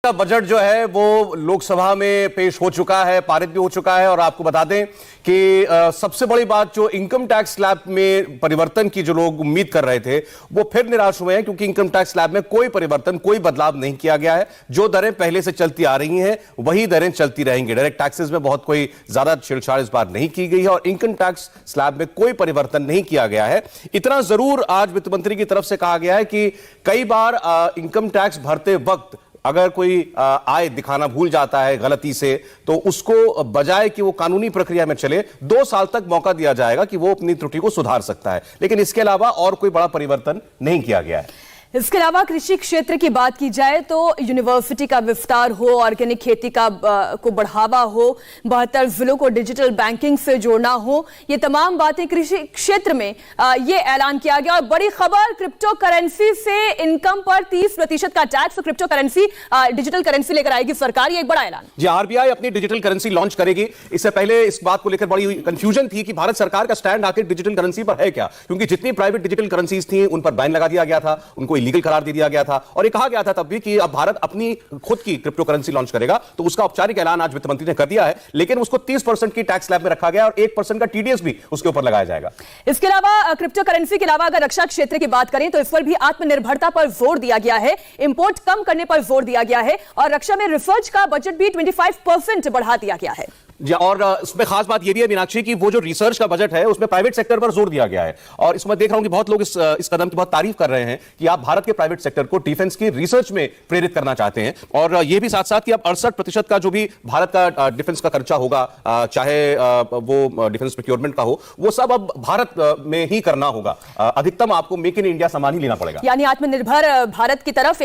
का बजट जो है वो लोकसभा में पेश हो चुका है, पारित भी हो चुका है। और आपको बता दें कि सबसे बड़ी बात जो इनकम टैक्स स्लैब में परिवर्तन की जो लोग उम्मीद कर रहे थे वो फिर निराश हुए हैं, क्योंकि इनकम टैक्स स्लैब में कोई परिवर्तन, कोई बदलाव नहीं किया गया है। जो दरें पहले से चलती आ रही हैं वही दरें चलती रहेंगी। डायरेक्ट टैक्सेस में बहुत कोई ज्यादा छेड़छाड़ इस बार नहीं की गई है और इनकम टैक्स स्लैब में कोई परिवर्तन नहीं किया गया है। इतना जरूर आज वित्त मंत्री की तरफ से कहा गया है कि कई बार इनकम टैक्स भरते वक्त अगर कोई आय दिखाना भूल जाता है गलती से, तो उसको बजाय कि वो कानूनी प्रक्रिया में चले 2 साल तक मौका दिया जाएगा कि वो अपनी त्रुटि को सुधार सकता है। लेकिन इसके अलावा और कोई बड़ा परिवर्तन नहीं किया गया है। इसके अलावा कृषि क्षेत्र की बात की जाए तो यूनिवर्सिटी का विस्तार हो, ऑर्गेनिक खेती को बढ़ावा हो, 72 जिलों को डिजिटल बैंकिंग से जोड़ना हो, ये तमाम बातें कृषि क्षेत्र में ये ऐलान किया गया। और बड़ी खबर, क्रिप्टो करेंसी से इनकम पर 30% का tax, crypto currency digital currency लेकर आएगी सरकार, ये एक बड़ा ऐलान। जी, आरबीआई अपनी डिजिटल करेंसी लॉन्च करेगी। इससे पहले इस बात को लेकर बड़ी कंफ्यूजन थी कि भारत सरकार का स्टैंड आखिर डिजिटल करेंसी पर है क्या, क्योंकि जितनी प्राइवेट डिजिटल करेंसीज थी उन पर बैन लगा दिया गया था, उनको लीगल करार दे दिया गया था। और ये कहा गया था तब भी कि अब भारत अपनी खुद की क्रिप्टो करेंसी लॉन्च करेगा, तो उसका औपचारिक ऐलान आज वित्त मंत्री ने कर दिया है। लेकिन उसको 30% की टैक्स स्लैब में रखा गया और 1% का टीडीएस भी उसके ऊपर लगाया जाएगा। इसके अलावा क्रिप्टो करेंसी के अलावा अगर रक्षा क्षेत्र की बात करें तो इस पर भी आत्मनिर्भरता पर जोर दिया गया है, इंपोर्ट कम करने पर जोर दिया गया है और रक्षा में रिसर्च का बजट भी 25% बढ़ा दिया गया है। और इसमें खास बात यह भी है मीनाक्षी कि वो जो रिसर्च का बजट है उसमें प्राइवेट सेक्टर पर जोर दिया गया है। और इसमें देख रहा हूं कि बहुत लोग इस कदम की बहुत तारीफ कर रहे हैं कि आप भारत के प्राइवेट सेक्टर को डिफेंस की रिसर्च में प्रेरित करना चाहते हैं। और यह भी साथ साथ कि अब 68% का जो भी भारत का डिफेंस का खर्चा होगा, चाहे वो डिफेंस प्रोक्योरमेंट का हो, वो सब अब भारत में ही करना होगा। अधिकतम आपको मेक इन इंडिया सामान ही लेना पड़ेगा, यानी आत्मनिर्भर भारत की तरफ